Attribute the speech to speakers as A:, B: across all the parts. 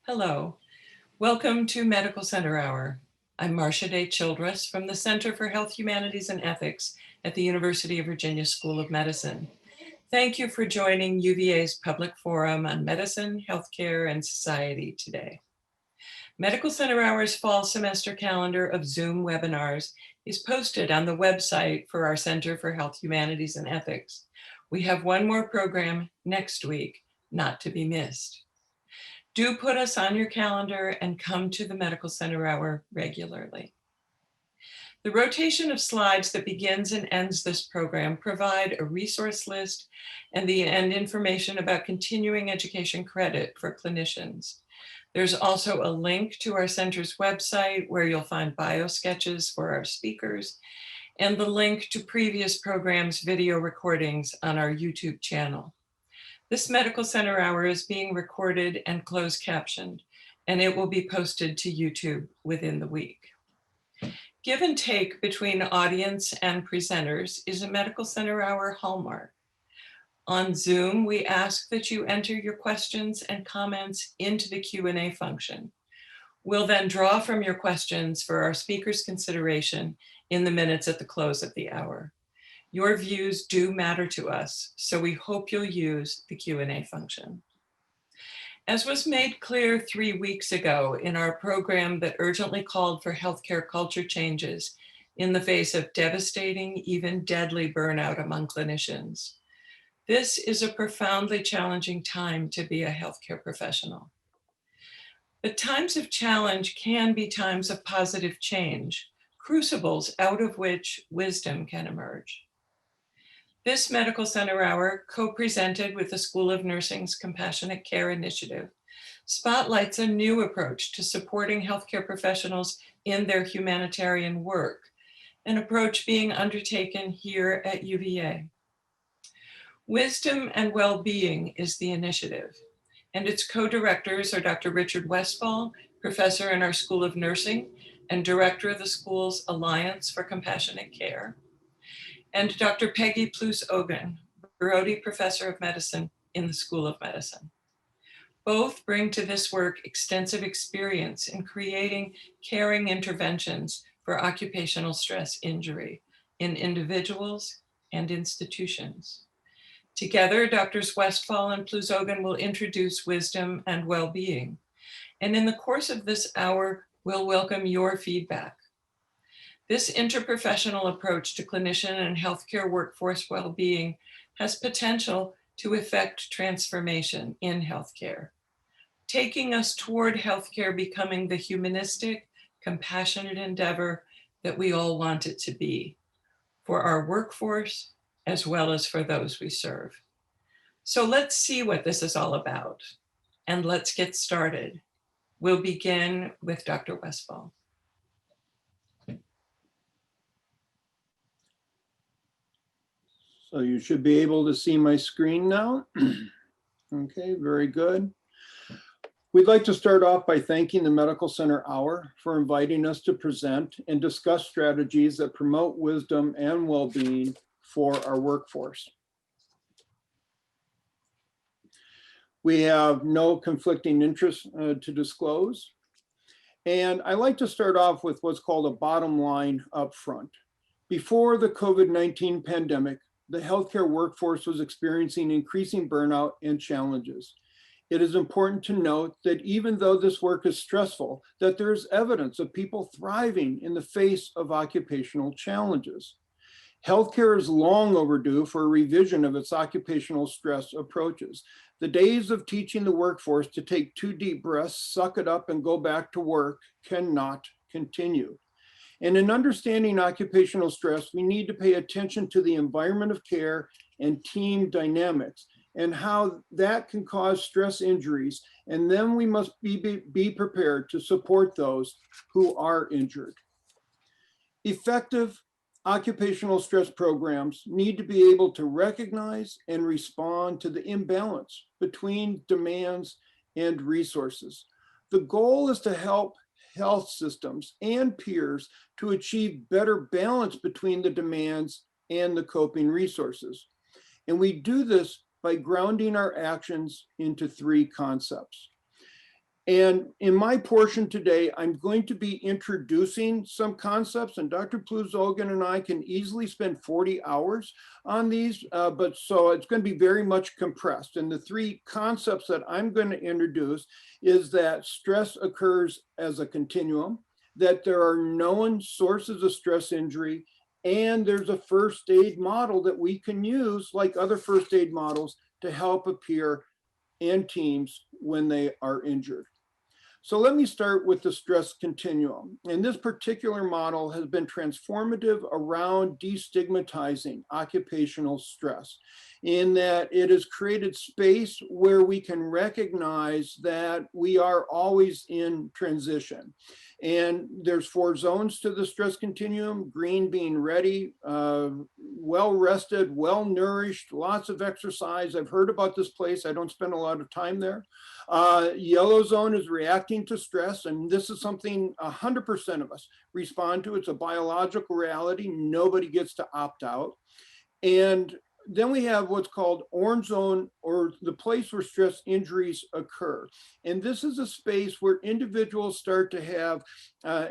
A: Hello, welcome to Medical Center Hour. I'm Marcia Day Childress from the Center for Health, Humanities, and Ethics at the University of Virginia School of Medicine. Thank you for joining UVA's public forum on medicine, healthcare, and society today. Medical Center Hour's fall semester calendar of Zoom webinars is posted on the website for our Center for Health, Humanities, and Ethics. We have one more program next week, not to be missed. Do put us on your calendar and come to the Medical Center Hour regularly. The rotation of slides that begins and ends this program provide a resource list and information about continuing education credit for clinicians. There's also a link to our center's website where you'll find bio sketches for our speakers and the link to previous programs' video recordings on our YouTube channel. This Medical Center Hour is being recorded and closed captioned, and it will be posted to YouTube within the week. Give and take between audience and presenters is a Medical Center Hour hallmark. On Zoom, we ask that you enter your questions and comments into the Q&A function. We'll then draw from your questions for our speakers' consideration in the minutes at the close of the hour. Your views do matter to us, so we hope you'll use the Q&A function. As was made clear 3 weeks ago in our program that urgently called for healthcare culture changes in the face of devastating, even deadly burnout among clinicians, this is a profoundly challenging time to be a healthcare professional. But times of challenge can be times of positive change, crucibles out of which wisdom can emerge. This Medical Center Hour, co-presented with the School of Nursing's Compassionate Care Initiative, spotlights a new approach to supporting healthcare professionals in their humanitarian work, an approach being undertaken here at UVA. Wisdom and Well-Being is the initiative, and its co-directors are Dr. Richard Westphal, professor in our School of Nursing and director of the school's Alliance for Compassionate Care, and Dr. Peggy Plews-Ogan, Brodie Professor of Medicine in the School of Medicine. Both bring to this work extensive experience in creating caring interventions for occupational stress injury in individuals and institutions. Together, Drs. Westphal and Plews-Ogan will introduce wisdom and well-being. And in the course of this hour, we'll welcome your feedback. This interprofessional approach to clinician and healthcare workforce well-being has potential to effect transformation in healthcare, taking us toward healthcare becoming the humanistic, compassionate endeavor that we all want it to be for our workforce as well as for those we serve. So let's see what this is all about, and let's get started. We'll begin with Dr. Westphal.
B: So you should be able to see my screen now. Okay, very good. We'd like to start off by thanking the Medical Center Hour for inviting us to present and discuss strategies that promote wisdom and well-being for our workforce. We have no conflicting interests to disclose. And I like to start off with what's called a bottom line up front. Before the COVID-19 pandemic, the healthcare workforce was experiencing increasing burnout and challenges. It is important to note that even though this work is stressful, that there is evidence of people thriving in the face of occupational challenges. Healthcare is long overdue for a revision of its occupational stress approaches. The days of teaching the workforce to take 2 deep breaths, suck it up, and go back to work cannot continue. And in understanding occupational stress, we need to pay attention to the environment of care and team dynamics and how that can cause stress injuries. And then we must be prepared to support those who are injured. Effective occupational stress programs need to be able to recognize and respond to the imbalance between demands and resources. The goal is to help health systems and peers to achieve better balance between the demands and the coping resources. And we do this by grounding our actions into 3 concepts. And in my portion today, I'm going to be introducing some concepts, and Dr. Plews-Ogan and I can easily spend 40 hours on these, but so it's going to be very much compressed. And the three concepts that I'm going to introduce is that stress occurs as a continuum, that there are known sources of stress injury, and there's a first aid model that we can use, like other first aid models, to help a peer and teams when they are injured. So let me start with the stress continuum. And this particular model has been transformative around destigmatizing occupational stress, in that it has created space where we can recognize that we are always in transition. And there's 4 zones to the stress continuum: green being ready, well rested, well nourished, lots of exercise. I've heard about this place. I don't spend a lot of time there. Yellow zone is reacting to stress, and this is something 100% of us respond to. It's a biological reality. Nobody gets to opt out. And then we have what's called orange zone, or the place where stress injuries occur. And this is a space where individuals start to have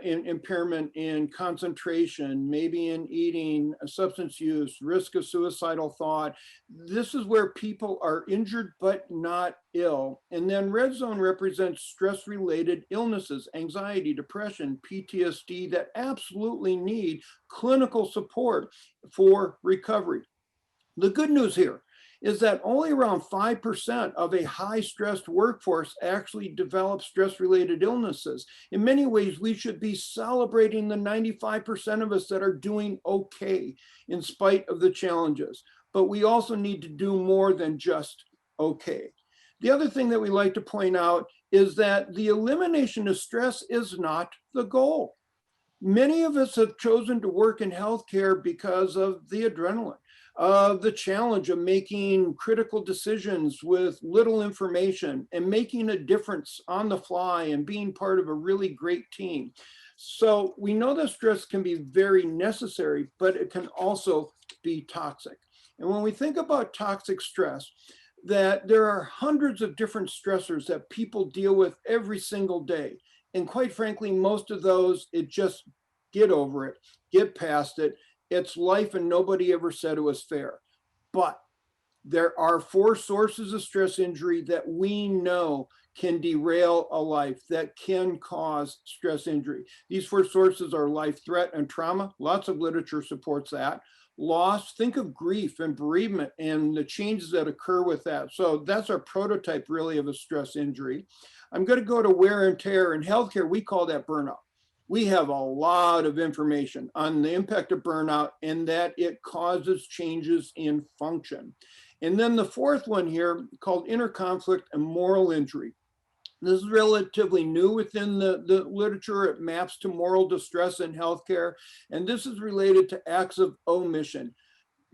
B: impairment in concentration, maybe in eating, substance use, risk of suicidal thought. This is where people are injured but not ill. And then red zone represents stress-related illnesses, anxiety, depression, PTSD, that absolutely need clinical support for recovery. The good news here is that only around 5% of a high-stressed workforce actually develop stress-related illnesses. In many ways, we should be celebrating the 95% of us that are doing okay in spite of the challenges. But we also need to do more than just okay. The other thing that we like to point out is that the elimination of stress is not the goal. Many of us have chosen to work in healthcare because of the adrenaline, of the challenge of making critical decisions with little information and making a difference on the fly and being part of a really great team. So we know that stress can be very necessary, but it can also be toxic. And when we think about toxic stress, that there are hundreds of different stressors that people deal with every single day. And quite frankly, most of those, it just get over it, get past it. It's life, and nobody ever said it was fair. But there are 4 sources of stress injury that we know can derail a life, that can cause stress injury. These 4 sources are life threat and trauma. Lots of literature supports that. Loss, think of grief and bereavement and the changes that occur with that. So that's our prototype really of a stress injury. I'm going to go to wear and tear. In healthcare, we call that burnout. We have a lot of information on the impact of burnout and that it causes changes in function. And then the 4th one here, called interconflict and moral injury. This is relatively new within the literature. It maps to moral distress in healthcare. And this is related to acts of omission,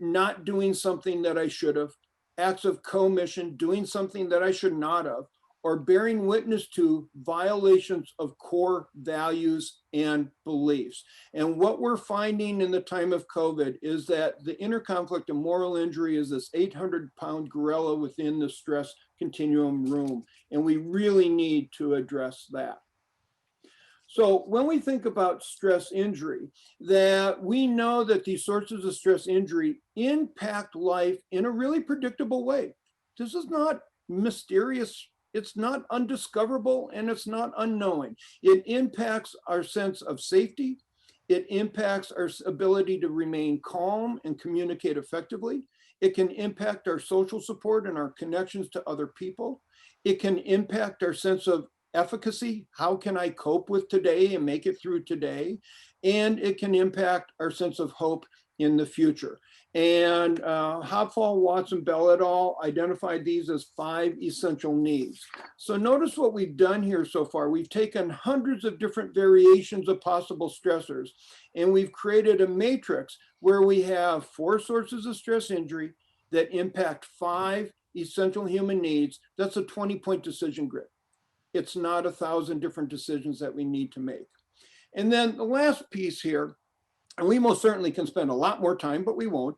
B: not doing something that I should have, acts of commission, doing something that I should not have, or bearing witness to violations of core values and beliefs. And what we're finding in the time of COVID is that the interconflict and moral injury is this 800-pound gorilla within the stress continuum room. And we really need to address that. So when we think about stress injury, that we know that these sources of stress injury impact life in a really predictable way. This is not mysterious. It's not undiscoverable, and it's not unknowing. It impacts our sense of safety. It impacts our ability to remain calm and communicate effectively. It can impact our social support and our connections to other people. It can impact our sense of efficacy. How can I cope with today and make it through today? And it can impact our sense of hope in the future. And Westphal, Watson, Bell et al. Identified these as 5 essential needs. So notice what we've done here so far. We've taken hundreds of different variations of possible stressors, and we've created a matrix where we have 4 sources of stress injury that impact 5 essential human needs. That's a 20-point decision grid. It's not 1,000 different decisions that we need to make. And then the last piece here, and we most certainly can spend a lot more time, but we won't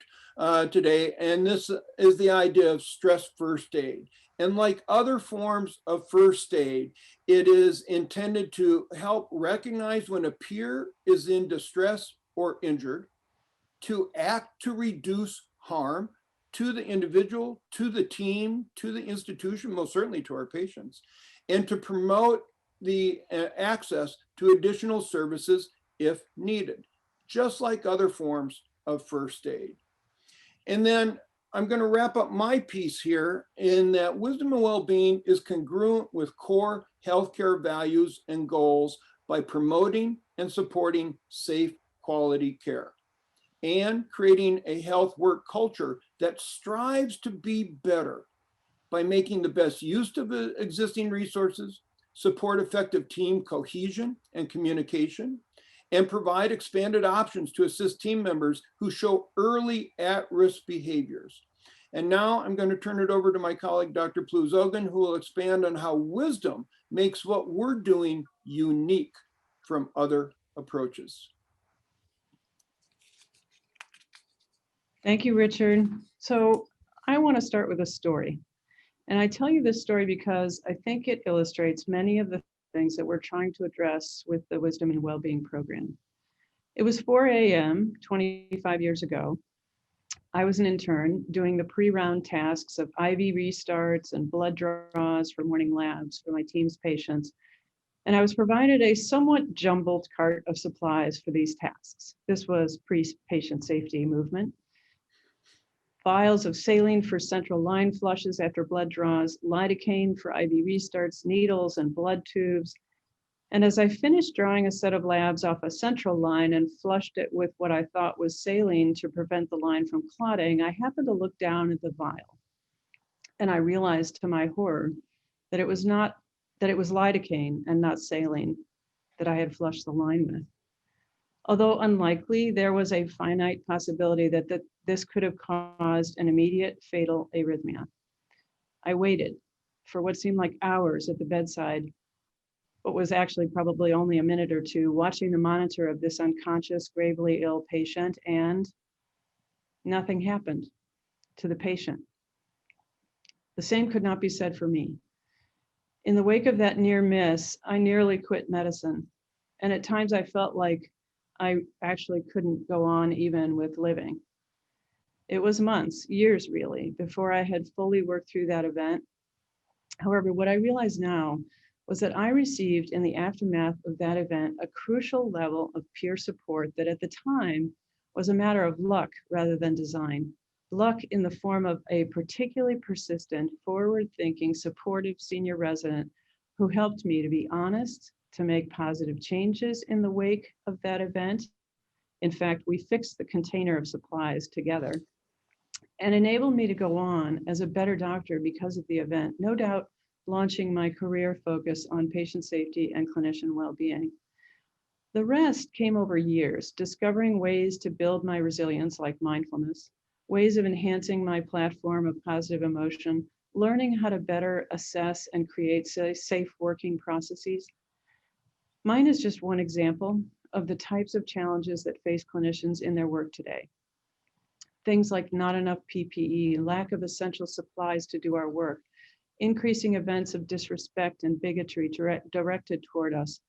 B: today. And this is the idea of stress first aid. And like other forms of first aid, it is intended to help recognize when a peer is in distress or injured, to act to reduce harm to the individual, to the team, to the institution, most certainly to our patients, and to promote the access to additional services if needed, just like other forms of first aid. And then I'm going to wrap up my piece here in that wisdom and well-being is congruent with core healthcare values and goals by promoting and supporting safe, quality care and creating a health work culture that strives to be better by making the best use of the existing resources, support effective team cohesion and communication, and provide expanded options to assist team members who show early at-risk behaviors. And now I'm going to turn it over to my colleague, Dr. Plews-Ogan, who will expand on how wisdom makes what we're doing unique from other approaches.
C: Thank you, Richard. So I want to start with a story. And I tell you this story because I think it illustrates many of the things that we're trying to address with the Wisdom and Wellbeing program. It was 4 a.m. 25 years ago. I was an intern doing the pre-round tasks of IV restarts and blood draws for morning labs for my team's patients. And I was provided a somewhat jumbled cart of supplies for these tasks. This was pre-patient safety movement. Vials of saline for central line flushes after blood draws, lidocaine for IV restarts, needles and blood tubes. And as I finished drawing a set of labs off a central line and flushed it with what I thought was saline to prevent the line from clotting, I happened to look down at the vial. And I realized to my horror that it was lidocaine and not saline that I had flushed the line with. Although unlikely, there was a finite possibility that this could have caused an immediate fatal arrhythmia. I waited for what seemed like hours at the bedside, but was actually probably only a minute or two, watching the monitor of this unconscious, gravely ill patient, and nothing happened to the patient. The same could not be said for me. In the wake of that near miss, I nearly quit medicine. And at times I felt like I actually couldn't go on even with living. It was months, years really, before I had fully worked through that event. However, what I realize now was that I received in the aftermath of that event a crucial level of peer support that at the time was a matter of luck rather than design. Luck in the form of a particularly persistent, forward-thinking, supportive senior resident who helped me to be honest, to make positive changes in the wake of that event. In fact, we fixed the container of supplies together and enabled me to go on as a better doctor because of the event, no doubt launching my career focus on patient safety and clinician well-being. The rest came over years, discovering ways to build my resilience like mindfulness, ways of enhancing my platform of positive emotion, learning how to better assess and create safe working processes. Mine is just one example of the types of challenges that face clinicians in their work today. Things like not enough PPE, lack of essential supplies to do our work, increasing events of disrespect and bigotry directed toward us,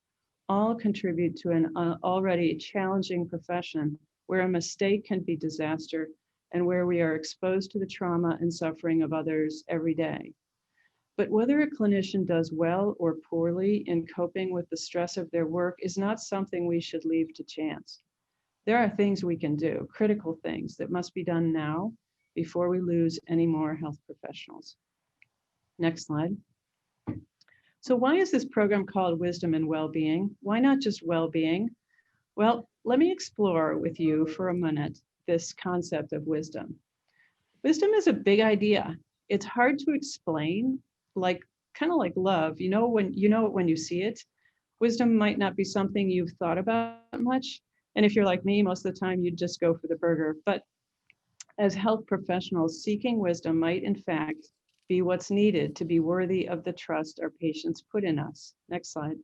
C: all contribute to an already challenging profession where a mistake can be disaster and where we are exposed to the trauma and suffering of others every day. But whether a clinician does well or poorly in coping with the stress of their work is not something we should leave to chance. There are things we can do, critical things that must be done now before we lose any more health professionals. Next slide. So why is this program called Wisdom and Wellbeing? Why not just well-being? Well, let me explore with you for a minute this concept of wisdom. Wisdom is a big idea. It's hard to explain, kind of like love. You know it when you see it. Wisdom might not be something you've thought about much. And if you're like me, most of the time you'd just go for the burger. But as health professionals, seeking wisdom might in fact be what's needed to be worthy of the trust our patients put in us. Next slide.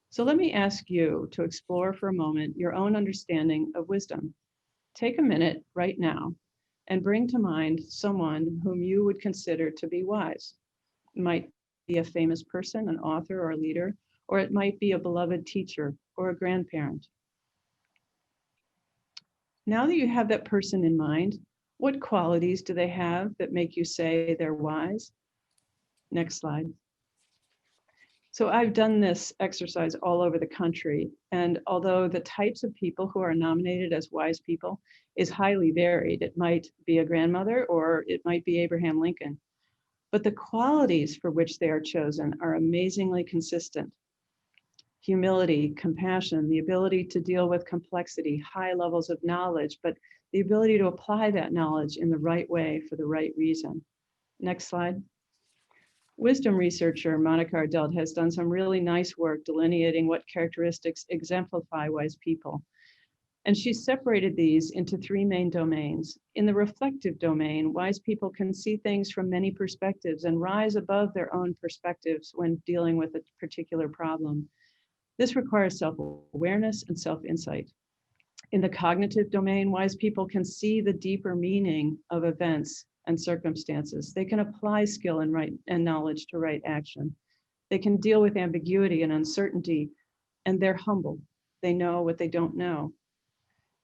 C: So let me ask you to explore for a moment your own understanding of wisdom. Take a minute right now and bring to mind someone whom you would consider to be wise. It might be a famous person, an author or a leader, or it might be a beloved teacher or a grandparent. Now that you have that person in mind, what qualities do they have that make you say they're wise? Next slide. So I've done this exercise all over the country, and although the types of people who are nominated as wise people is highly varied, it might be a grandmother or it might be Abraham Lincoln, but the qualities for which they are chosen are amazingly consistent. Humility, compassion, the ability to deal with complexity, high levels of knowledge, but the ability to apply that knowledge in the right way for the right reason. Next slide. Wisdom researcher Monica Ardelt has done some really nice work delineating what characteristics exemplify wise people. And she's separated these into three main domains. In the reflective domain, wise people can see things from many perspectives and rise above their own perspectives when dealing with a particular problem. This requires self-awareness and self-insight. In the cognitive domain, wise people can see the deeper meaning of events and circumstances. They can apply skill and knowledge to right action. They can deal with ambiguity and uncertainty, and they're humble. They know what they don't know.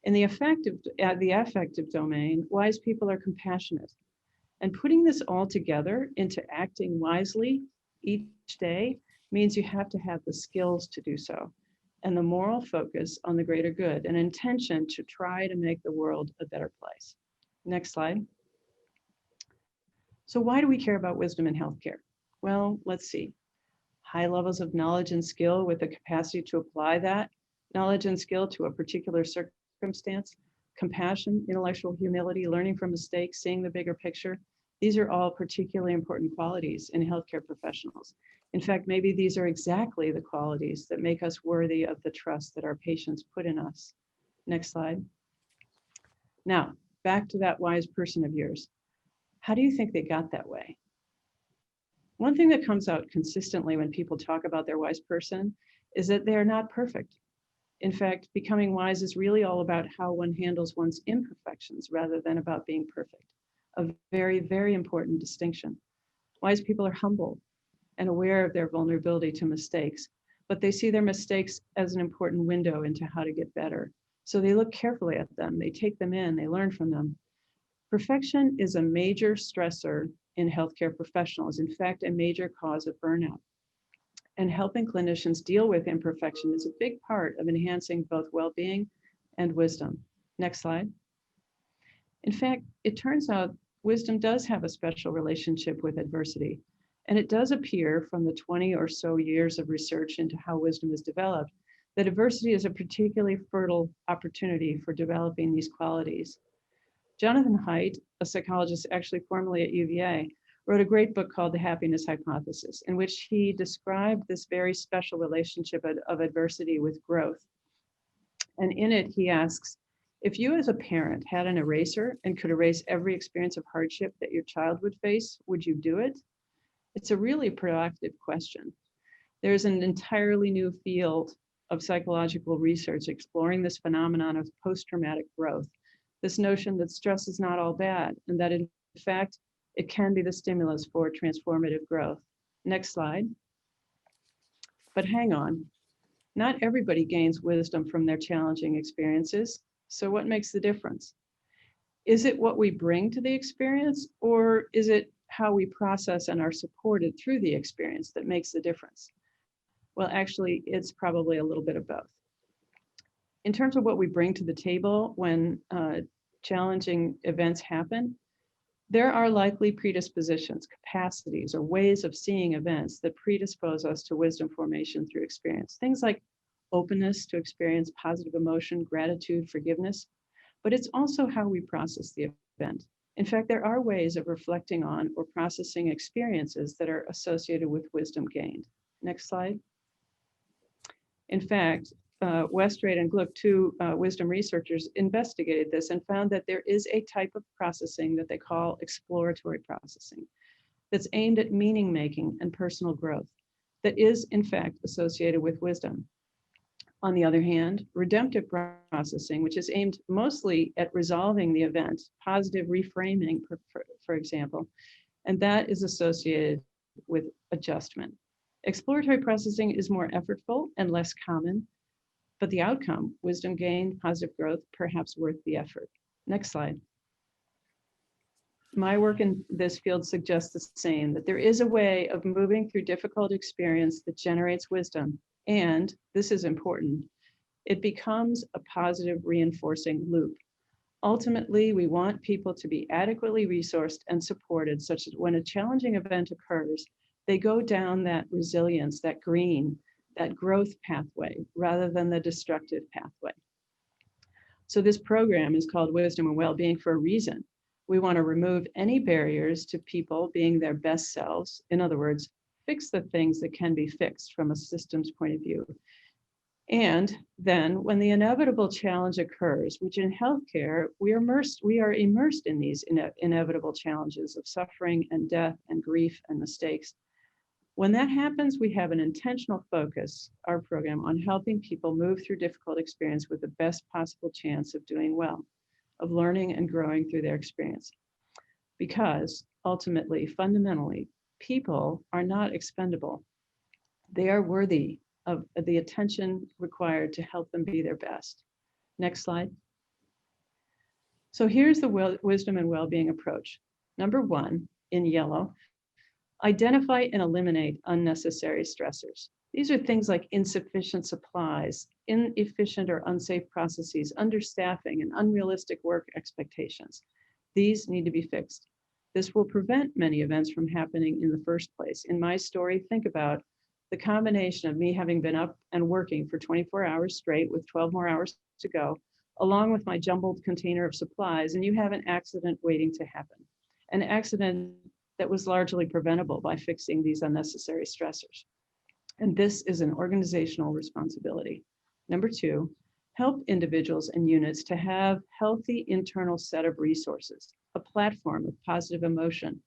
C: In the affective domain, wise people are compassionate. And putting this all together into acting wisely each day means you have to have the skills to do so, and the moral focus on the greater good, an intention to try to make the world a better place. Next slide. So why do we care about wisdom in healthcare? Well, let's see. High levels of knowledge and skill with the capacity to apply that knowledge and skill to a particular circumstance, compassion, intellectual humility, learning from mistakes, seeing the bigger picture. These are all particularly important qualities in healthcare professionals. In fact, maybe these are exactly the qualities that make us worthy of the trust that our patients put in us. Next slide. Now, back to that wise person of yours. How do you think they got that way? One thing that comes out consistently when people talk about their wise person is that they are not perfect. In fact, becoming wise is really all about how one handles one's imperfections rather than about being perfect. A very, very important distinction. Wise people are humble and aware of their vulnerability to mistakes, but they see their mistakes as an important window into how to get better. So they look carefully at them, they take them in, they learn from them. Perfection is a major stressor in healthcare professionals, in fact, a major cause of burnout. And helping clinicians deal with imperfection is a big part of enhancing both well-being and wisdom. Next slide. In fact, it turns out wisdom does have a special relationship with adversity. And it does appear from the 20 or so years of research into how wisdom is developed, that adversity is a particularly fertile opportunity for developing these qualities. Jonathan Haidt, a psychologist actually formerly at UVA, wrote a great book called The Happiness Hypothesis, in which he described this very special relationship of adversity with growth. And in it, he asks, if you as a parent had an eraser and could erase every experience of hardship that your child would face, would you do it? It's a really proactive question. There's an entirely new field of psychological research exploring this phenomenon of post-traumatic growth. This notion that stress is not all bad, and that in fact, it can be the stimulus for transformative growth. Next slide. But hang on, not everybody gains wisdom from their challenging experiences. So what makes the difference? Is it what we bring to the experience, or is it how we process and are supported through the experience that makes the difference? Well, actually, it's probably a little bit of both. In terms of what we bring to the table when challenging events happen, there are likely predispositions, capacities, or ways of seeing events that predispose us to wisdom formation through experience. Things like openness to experience positive emotion, gratitude, forgiveness, but it's also how we process the event. In fact, there are ways of reflecting on or processing experiences that are associated with wisdom gained. Next slide. In fact, Westrade and Gluck, two wisdom researchers, investigated this and found that there is a type of processing that they call exploratory processing that's aimed at meaning making and personal growth that is, in fact, associated with wisdom. On the other hand, redemptive processing, which is aimed mostly at resolving the event, positive reframing, for example, and that is associated with adjustment. Exploratory processing is more effortful and less common, but the outcome, wisdom gained, positive growth, perhaps worth the effort. Next slide. My work in this field suggests the same, that there is a way of moving through difficult experience that generates wisdom. And this is important, it becomes a positive reinforcing loop. Ultimately, we want people to be adequately resourced and supported such that when a challenging event occurs, they go down that resilience, that green, that growth pathway, rather than the destructive pathway. So this program is called Wisdom and Wellbeing for a reason. We want to remove any barriers to people being their best selves. In other words, fix the things that can be fixed from a systems point of view. And then when the inevitable challenge occurs, which in healthcare, we are immersed in these inevitable challenges of suffering and death and grief and mistakes. When that happens, we have an intentional focus, our program, on helping people move through difficult experience with the best possible chance of doing well, of learning and growing through their experience. Because ultimately, fundamentally, people are not expendable. They are worthy of the attention required to help them be their best. Next slide. So here's the wisdom and well-being approach. Number one, in yellow, identify and eliminate unnecessary stressors. These are things like insufficient supplies, inefficient or unsafe processes, understaffing, and unrealistic work expectations. These need to be fixed. This will prevent many events from happening in the first place. In my story, think about the combination of me having been up and working for 24 hours straight with 12 more hours to go, along with my jumbled container of supplies, and you have an accident waiting to happen. An accident that was largely preventable by fixing these unnecessary stressors. And this is an organizational responsibility. Number two, help individuals and units to have healthy internal set of resources, a platform of positive emotion,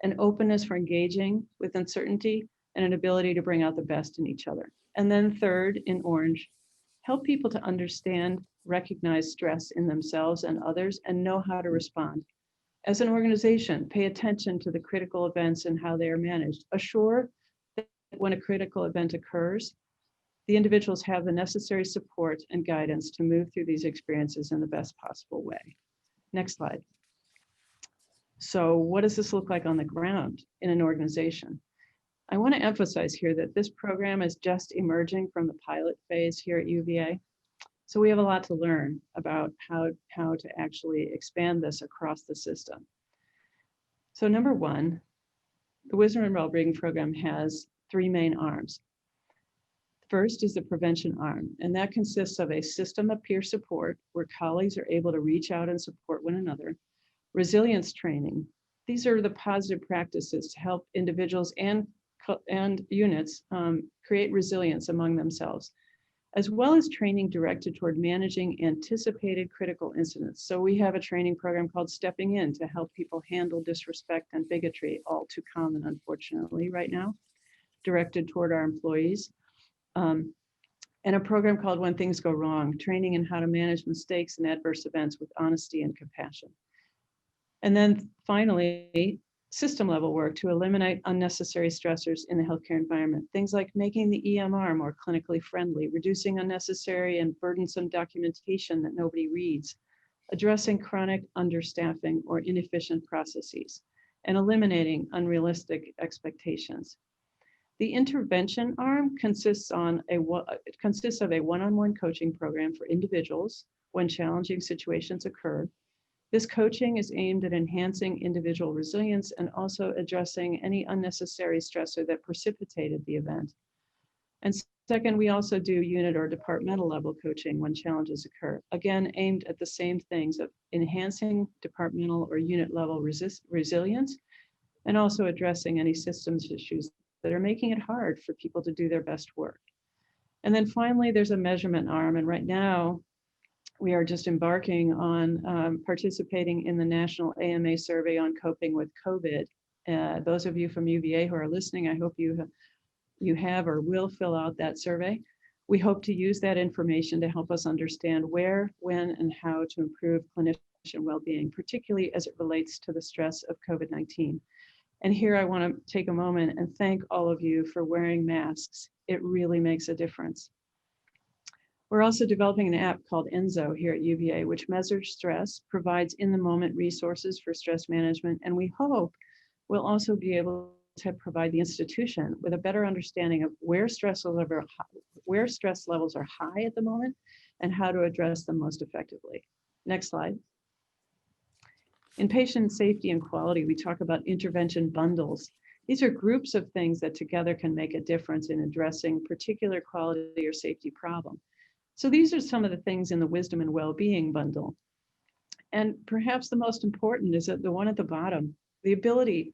C: an openness for engaging with uncertainty, and an ability to bring out the best in each other. And then third, in orange, help people to understand, recognize stress in themselves and others, and know how to respond. As an organization, pay attention to the critical events and how they are managed. Assure that when a critical event occurs, the individuals have the necessary support and guidance to move through these experiences in the best possible way. Next slide. So what does this look like on the ground in an organization? I want to emphasize here that this program is just emerging from the pilot phase here at UVA. So we have a lot to learn about how to actually expand this across the system. So number one, the Wisdom and Wellbeing program has three main arms. First is the prevention arm, and that consists of a system of peer support where colleagues are able to reach out and support one another. Resilience training. These are the positive practices to help individuals and units create resilience among themselves, as well as training directed toward managing anticipated critical incidents. So we have a training program called Stepping In to help people handle disrespect and bigotry, all too common, unfortunately, right now, directed toward our employees. And a program called When Things Go Wrong, training in how to manage mistakes and adverse events with honesty and compassion. And then finally, system level work to eliminate unnecessary stressors in the healthcare environment. Things like making the EMR more clinically friendly, reducing unnecessary and burdensome documentation that nobody reads, addressing chronic understaffing or inefficient processes, and eliminating unrealistic expectations. The intervention arm consists of a one-on-one coaching program for individuals when challenging situations occur. This coaching is aimed at enhancing individual resilience and also addressing any unnecessary stressor that precipitated the event. And second, we also do unit or departmental level coaching when challenges occur, again, aimed at the same things of enhancing departmental or unit level resilience, and also addressing any systems issues that are making it hard for people to do their best work. And then finally, there's a measurement arm, and right now, we are just embarking on participating in the National AMA survey on coping with COVID. Those of you from UVA who are listening, I hope you have or will fill out that survey. We hope to use that information to help us understand where, when, and how to improve clinician well-being, particularly as it relates to the stress of COVID-19. And here I want to take a moment and thank all of you for wearing masks. It really makes a difference. We're also developing an app called Enzo here at UVA, which measures stress, provides in-the-moment resources for stress management, and we hope we'll also be able to provide the institution with a better understanding of where stress levels are high at the moment and how to address them most effectively. Next slide. In patient safety and quality, we talk about intervention bundles. These are groups of things that together can make a difference in addressing particular quality or safety problem. So these are some of the things in the wisdom and well-being bundle. And perhaps the most important is that the one at the bottom, the ability,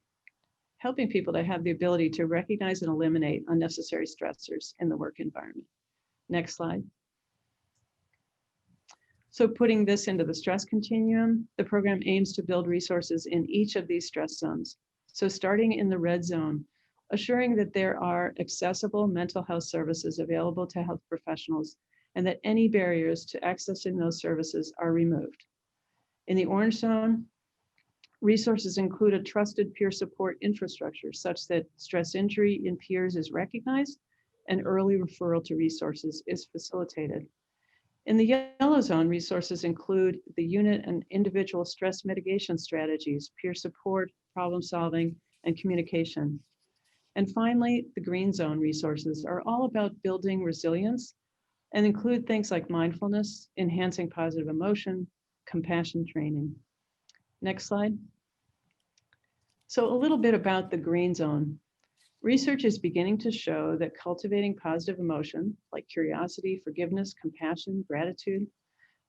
C: helping people to have the ability to recognize and eliminate unnecessary stressors in the work environment. Next slide. So putting this into the stress continuum, the program aims to build resources in each of these stress zones. So starting in the red zone, assuring that there are accessible mental health services available to health professionals and that any barriers to accessing those services are removed. In the orange zone, resources include a trusted peer support infrastructure such that stress injury in peers is recognized and early referral to resources is facilitated. In the yellow zone, resources include the unit and individual stress mitigation strategies, peer support, problem solving, and communication. And finally, the green zone resources are all about building resilience and include things like mindfulness, enhancing positive emotion, compassion training. Next slide. So a little bit about the green zone. Research is beginning to show that cultivating positive emotion like curiosity, forgiveness, compassion, gratitude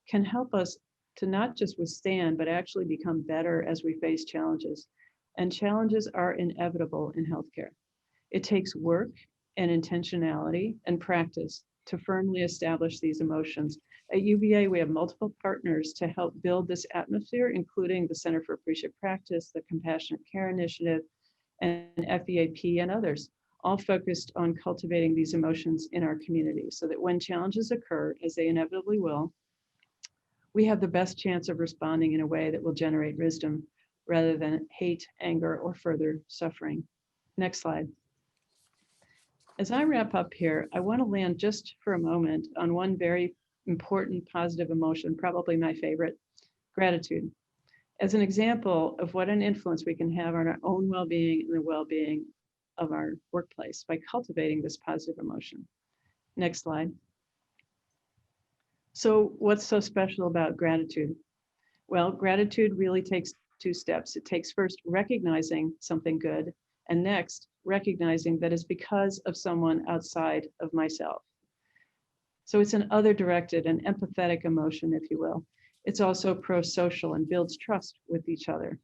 C: can help us to not just withstand, but actually become better as we face challenges. And challenges are inevitable in healthcare. It takes work and intentionality and practice to firmly establish these emotions. At UVA, we have multiple partners to help build this atmosphere, including the Center for Appreciative Practice, the Compassionate Care Initiative, and FEAP and others, all focused on cultivating these emotions in our community so that when challenges occur, as they inevitably will, we have the best chance of responding in a way that will generate wisdom rather than hate, anger, or further suffering. Next slide. As I wrap up here, I want to land just for a moment on one very important positive emotion, probably my favorite, gratitude, as an example of what an influence we can have on our own well-being and the well-being of our workplace by cultivating this positive emotion. Next slide. So what's so special about gratitude? Well, gratitude really takes two steps. It takes first recognizing something good, and next, recognizing that it's because of someone outside of myself. So it's an other-directed and empathetic emotion, if you will. It's also pro-social and builds trust with each other.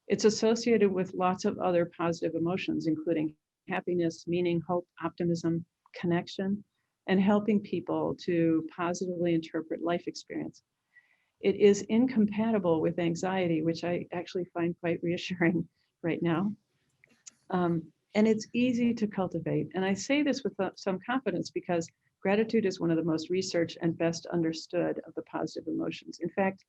C: It's associated with lots of other positive emotions, including happiness, meaning, hope, optimism, connection, and helping people to positively interpret life experience. It is incompatible with anxiety, which I actually find quite reassuring right now. And it's easy to cultivate. And I say this with some confidence because gratitude is one of the most researched and best understood of the positive emotions. In fact,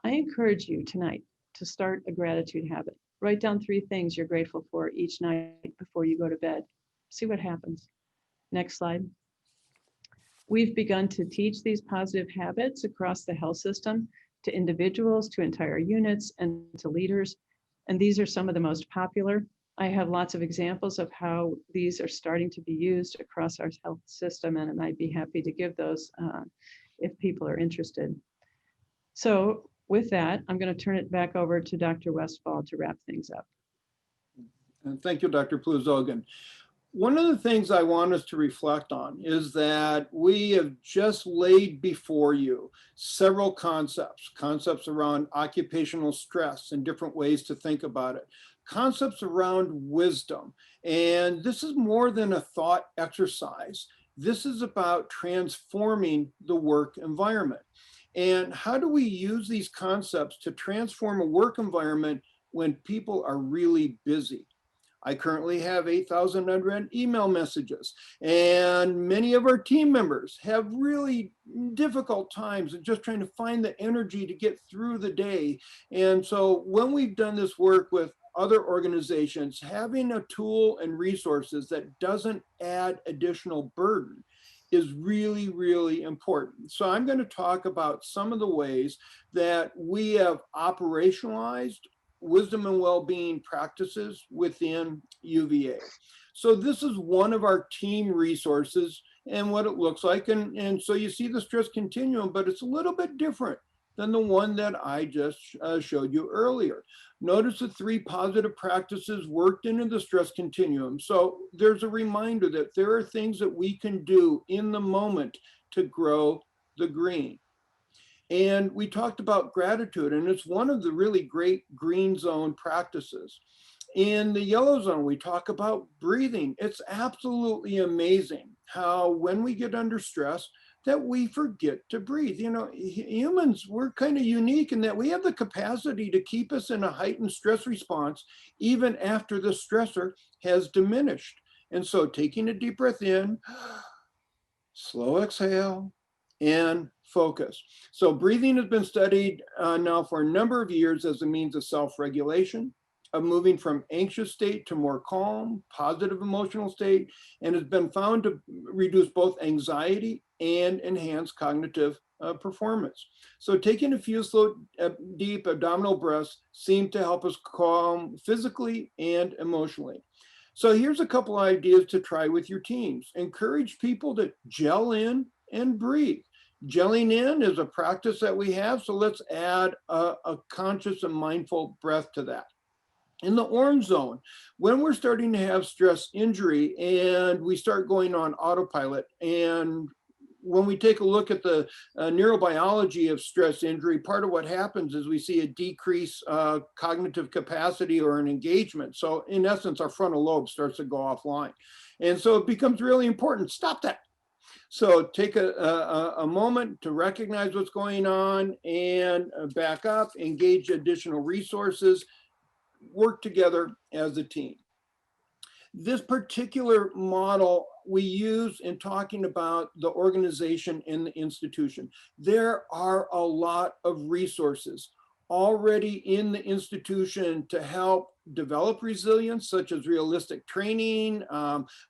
C: I encourage you tonight to start a gratitude habit. Write down 3 things you're grateful for each night before you go to bed. See what happens. Next slide. We've begun to teach these positive habits across the health system to individuals, to entire units, and to leaders. And these are some of the most popular. I have lots of examples of how these are starting to be used across our health system, and I'd be happy to give those if people are interested. So with that, I'm going to turn it back over to Dr. Westphal to wrap things up.
B: And thank you, Dr. Plews-Ogan. One of the things I want us to reflect on is that we have just laid before you several concepts around occupational stress and different ways to think about it, concepts around wisdom. And this is more than a thought exercise. This is about transforming the work environment. And how do we use these concepts to transform a work environment when people are really busy? I currently have 8,000 unread email messages, and many of our team members have really difficult times and just trying to find the energy to get through the day. And so when we've done this work with other organizations, having a tool and resources that doesn't add additional burden is really, really important. So I'm going to talk about some of the ways that we have operationalized wisdom and well-being practices within UVA. So this is one of our team resources and what it looks like. And so you see the stress continuum, but it's a little bit different than the one that I just showed you earlier. Notice the 3 positive practices worked into the stress continuum. So there's a reminder that there are things that we can do in the moment to grow the green. And we talked about gratitude, and it's one of the really great green zone practices. In the yellow zone, we talk about breathing. It's absolutely amazing how when we get under stress, that we forget to breathe. You know, humans, we're kind of unique in that we have the capacity to keep us in a heightened stress response even after the stressor has diminished. And so taking a deep breath in, slow exhale, and focus. So breathing has been studied now for a number of years as a means of self-regulation, of moving from anxious state to more calm, positive emotional state, and has been found to reduce both anxiety and enhance cognitive performance. So taking a few slow, deep abdominal breaths seem to help us calm physically and emotionally. So here's a couple ideas to try with your teams. Encourage people to gel in and breathe. Gelling in is a practice that we have, so let's add a conscious and mindful breath to that. In the orange zone, when we're starting to have stress injury and we start going on autopilot, and when we take a look at the neurobiology of stress injury, part of what happens is we see a decrease cognitive capacity or an engagement. So in essence, our frontal lobe starts to go offline. And so it becomes really important, stop that. So take a moment to recognize what's going on and back up, engage additional resources, work together as a team. This particular model we use in talking about the organization and the institution. There are a lot of resources already in the institution to help develop resilience, such as realistic training,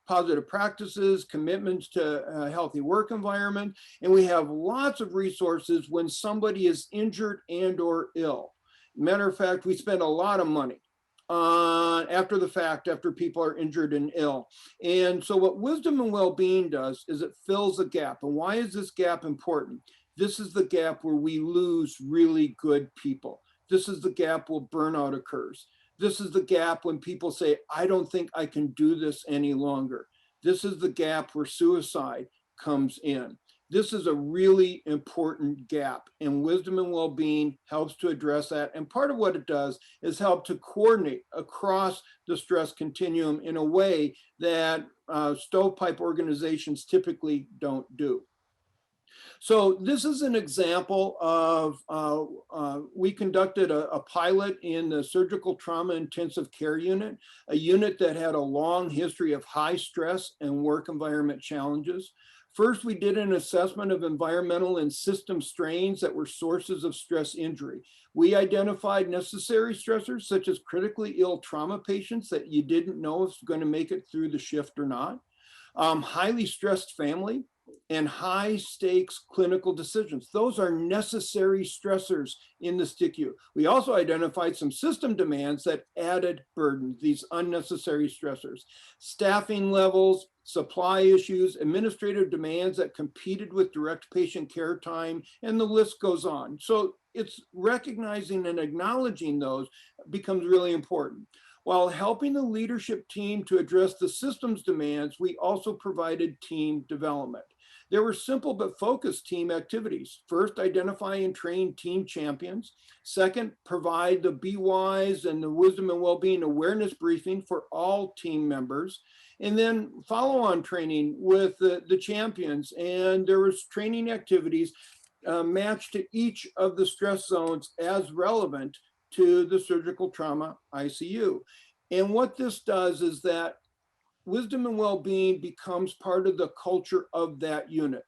B: positive practices, commitments to a healthy work environment. And we have lots of resources when somebody is injured and or ill. Matter of fact, we spend a lot of money after the fact, after people are injured and ill. And so what wisdom and well-being does is it fills a gap. And why is this gap important? This is the gap where we lose really good people. This is the gap where burnout occurs. This is the gap when people say, I don't think I can do this any longer. This is the gap where suicide comes in. This is a really important gap, and wisdom and well-being helps to address that. And part of what it does is help to coordinate across the stress continuum in a way that stovepipe organizations typically don't do. So this is an example of, we conducted a pilot in the surgical trauma intensive care unit, a unit that had a long history of high stress and work environment challenges. First, we did an assessment of environmental and system strains that were sources of stress injury. We identified necessary stressors, such as critically ill trauma patients that you didn't know if going to make it through the shift or not, highly stressed family, and high stakes clinical decisions. Those are necessary stressors in the STICU. We also identified some system demands that added burden, these unnecessary stressors. Staffing levels, supply issues, administrative demands that competed with direct patient care time, and the list goes on. So it's recognizing and acknowledging those becomes really important. While helping the leadership team to address the systems demands, we also provided team development. There were simple but focused team activities. First, identify and train team champions. Second, provide the Be Wise and the wisdom and well-being awareness briefing for all team members. And then follow-on training with the champions. And there was training activities matched to each of the stress zones as relevant to the surgical trauma ICU. And what this does is that wisdom and well-being becomes part of the culture of that unit.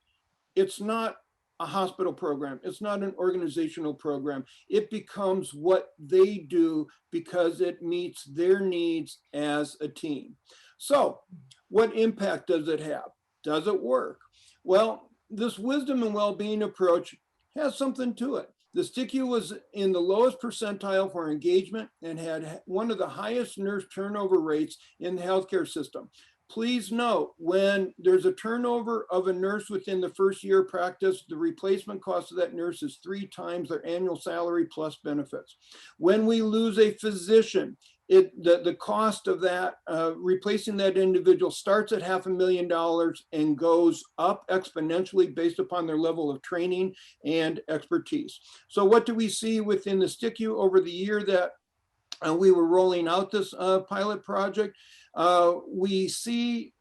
B: It's not a hospital program. It's not an organizational program. It becomes what they do because it meets their needs as a team. So what impact does it have? Does it work? Well, this wisdom and well-being approach has something to it. The STICU was in the lowest percentile for engagement and had one of the highest nurse turnover rates in the healthcare system. Please note, when there's a turnover of a nurse within the first year of practice, the replacement cost of that nurse is 3 times their annual salary plus benefits. When we lose a physician, the cost of that, replacing that individual starts at $500,000 and goes up exponentially based upon their level of training and expertise. So what do we see within the STICU over the year that we were rolling out this pilot project? We see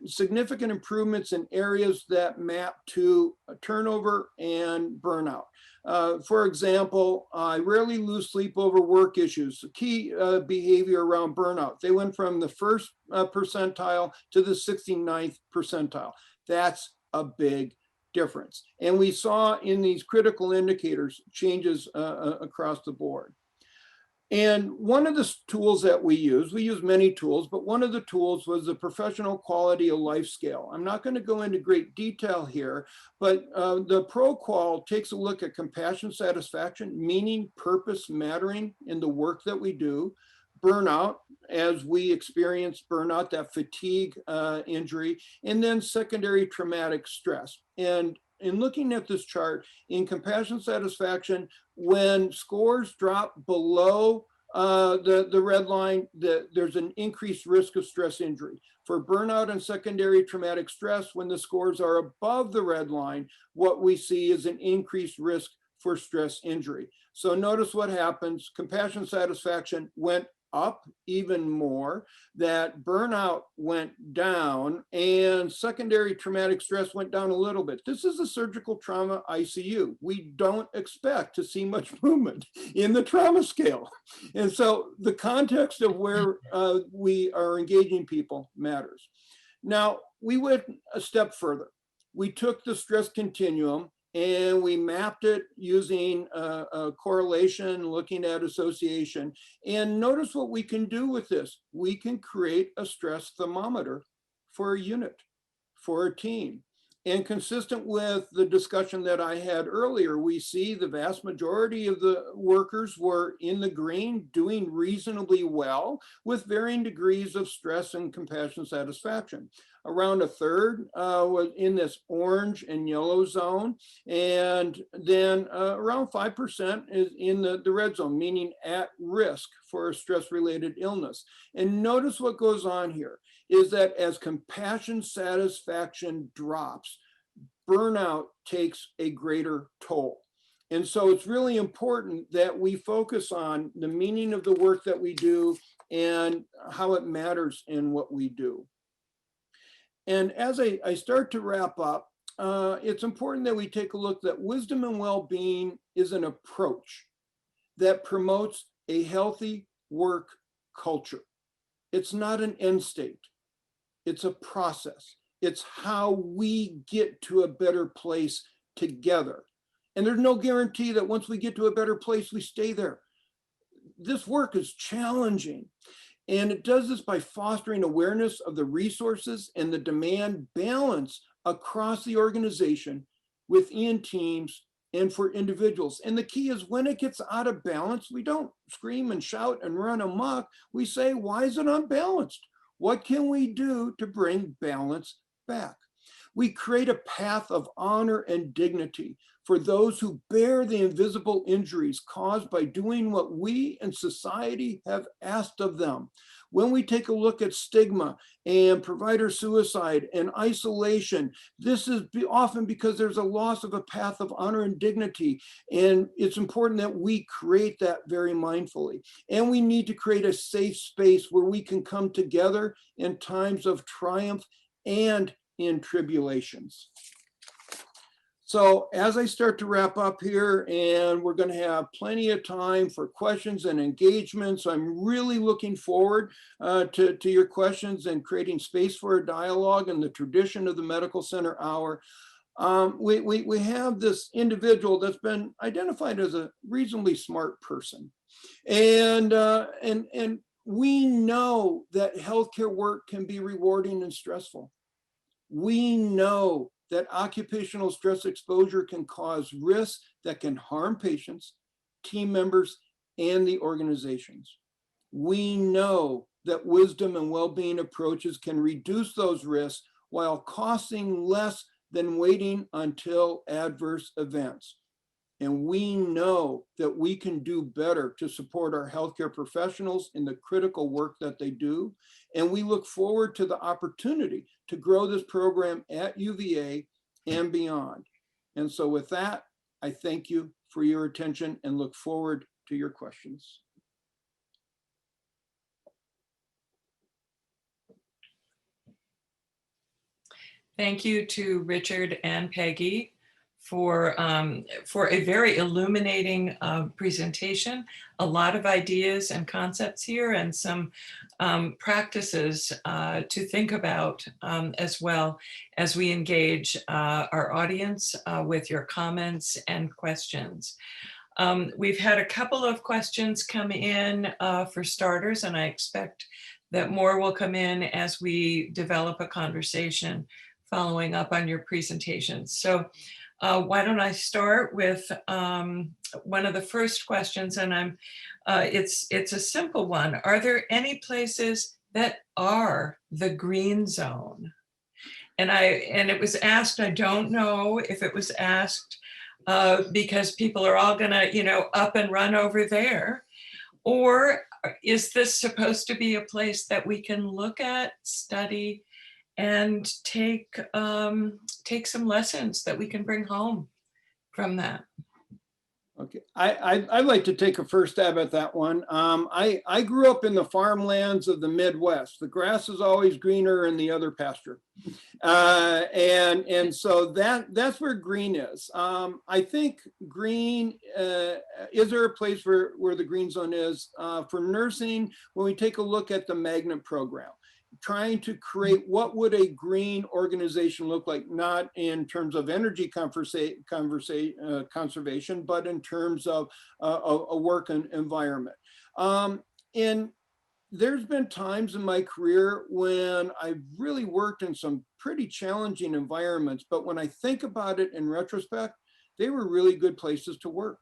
B: significant improvements in areas that map to turnover and burnout. For example, I rarely lose sleep over work issues, key behavior around burnout. They went from the first percentile to the 69th percentile. That's a big difference. And we saw in these critical indicators changes across the board. And one of the tools that we use many tools, but one of the tools was the professional quality of life scale. I'm not going to go into great detail here, but the ProQual takes a look at compassion, satisfaction, meaning, purpose, mattering in the work that we do, burnout, as we experience burnout, that fatigue injury, and then secondary traumatic stress. And in looking at this chart, in compassion satisfaction, when scores drop below the red line, there's an increased risk of stress injury. For burnout and secondary traumatic stress, when the scores are above the red line, what we see is an increased risk for stress injury. So notice what happens. Compassion satisfaction went up even more, that burnout went down, and secondary traumatic stress went down a little bit. This is a surgical trauma ICU. We don't expect to see much movement in the trauma scale. And so the context of where we are engaging people matters. Now, we went a step further. We took the stress continuum and we mapped it using a correlation, looking at association. And notice what we can do with this. We can create a stress thermometer for a unit, for a team. And consistent with the discussion that I had earlier, we see the vast majority of the workers were in the green, doing reasonably well with varying degrees of stress and compassion satisfaction. Around a third was in this orange and yellow zone, and then around 5% is in the red zone, meaning at risk for a stress-related illness. And notice what goes on here is that as compassion satisfaction drops, burnout takes a greater toll. And so it's really important that we focus on the meaning of the work that we do and how it matters in what we do. And as I start to wrap up, it's important that we take a look that wisdom and well-being is an approach that promotes a healthy work culture. It's not an end state. It's a process. It's how we get to a better place together. And there's no guarantee that once we get to a better place, we stay there. This work is challenging. And it does this by fostering awareness of the resources and the demand balance across the organization, within teams, and for individuals. And the key is when it gets out of balance, we don't scream and shout and run amok. We say, why is it unbalanced? What can we do to bring balance back? We create a path of honor and dignity for those who bear the invisible injuries caused by doing what we and society have asked of them. When we take a look at stigma and provider suicide and isolation, this is often because there's a loss of a path of honor and dignity. And it's important that we create that very mindfully. And we need to create a safe space where we can come together in times of triumph and in tribulations. So as I start to wrap up here, and we're going to have plenty of time for questions and engagement, so I'm really looking forward to your questions and creating space for a dialogue in the tradition of the Medical Center Hour. We have this individual that's been identified as a reasonably smart person, and we know that healthcare work can be rewarding and stressful. We know that occupational stress exposure can cause risks that can harm patients, team members, and the organizations. We know that wisdom and well-being approaches can reduce those risks while costing less than waiting until adverse events. And we know that we can do better to support our healthcare professionals in the critical work that they do. And we look forward to the opportunity to grow this program at UVA and beyond. And so with that, I thank you for your attention and look forward to your questions.
A: Thank you to Richard and Peggy for a very illuminating presentation. A lot of ideas and concepts here, and some practices to think about as well as we engage our audience with your comments and questions. We've had a couple of questions come in for starters, and I expect that more will come in as we develop a conversation following up on your presentations. So why don't I start with one of the first questions, and it's a simple one. Are there any places that are the green zone? And it was asked, I don't know if it was asked because people are all gonna, up and run over there, or is this supposed to be a place that we can look at, study, and take some lessons that we can bring home from that?
B: Okay, I'd like to take a first stab at that one. I grew up in the farmlands of the Midwest. The grass is always greener in the other pasture. And so that's where green is. I think green, is there a place where the green zone is? For nursing, when we take a look at the magnet program, trying to create what would a green organization look like, not in terms of energy conservation, but in terms of a work environment. And there's been times in my career when I've really worked in some pretty challenging environments, but when I think about it in retrospect, they were really good places to work.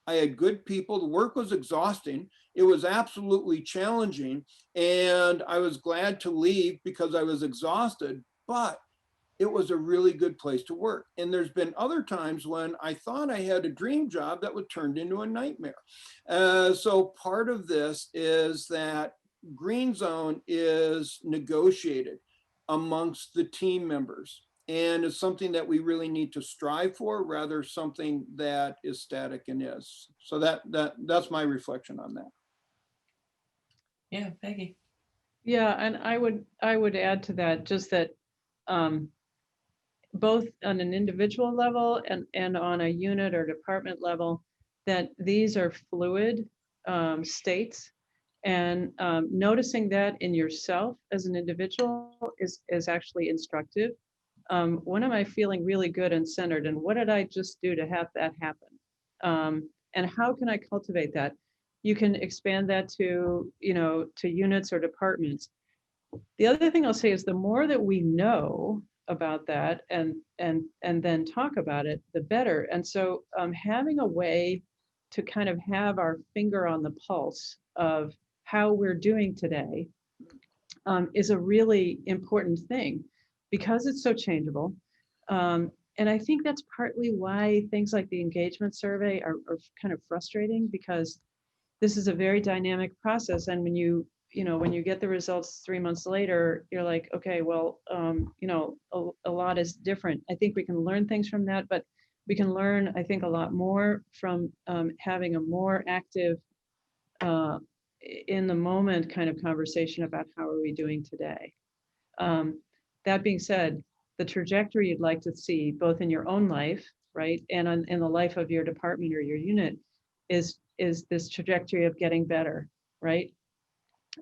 B: I had good people. The work was exhausting. It was absolutely challenging. And I was glad to leave because I was exhausted, but it was a really good place to work. And there's been other times when I thought I had a dream job that was turned into a nightmare. So part of this is that green zone is negotiated amongst the team members. And it's something that we really need to strive for, rather something that is static and is. So that's my reflection on that.
A: Yeah, Peggy.
C: Yeah, and I would add to that just that both on an individual level and on a unit or department level, that these are fluid states. And noticing that in yourself as an individual is actually instructive. When am I feeling really good and centered, and what did I just do to have that happen? And how can I cultivate that? You can expand that to units or departments. The other thing I'll say is the more that we know about that and then talk about it, the better. And so having a way to kind of have our finger on the pulse of how we're doing today is a really important thing, because it's so changeable. And I think that's partly why things like the engagement survey are kind of frustrating, because this is a very dynamic process. And when you get the results 3 months later, you're like, okay, well, a lot is different. I think we can learn things from that, but we can learn, I think, a lot more from having a more active, in the moment kind of conversation about how are we doing today. That being said, the trajectory you'd like to see both in your own life right? And in the life of your department or your unit is this trajectory of getting better, right?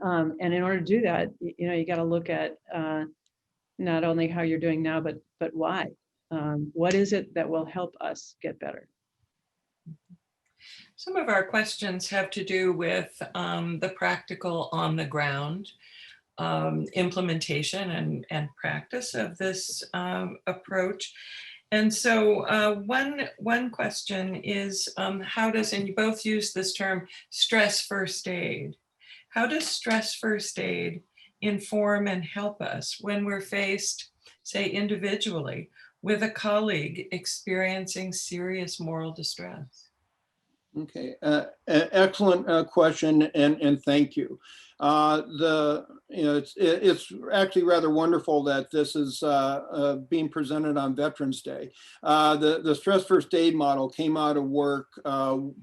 C: And in order to do that, you got to look at not only how you're doing now, but why. What is it that will help us get better?
A: Some of our questions have to do with the practical on the ground implementation and practice of this approach. And so one question is, how does, and you both use this term, stress first aid. How does stress first aid inform and help us when we're faced, say individually, with a colleague experiencing serious moral distress?
B: Okay, excellent question, and thank you. It's actually rather wonderful that this is being presented on Veterans Day. The stress first aid model came out of work,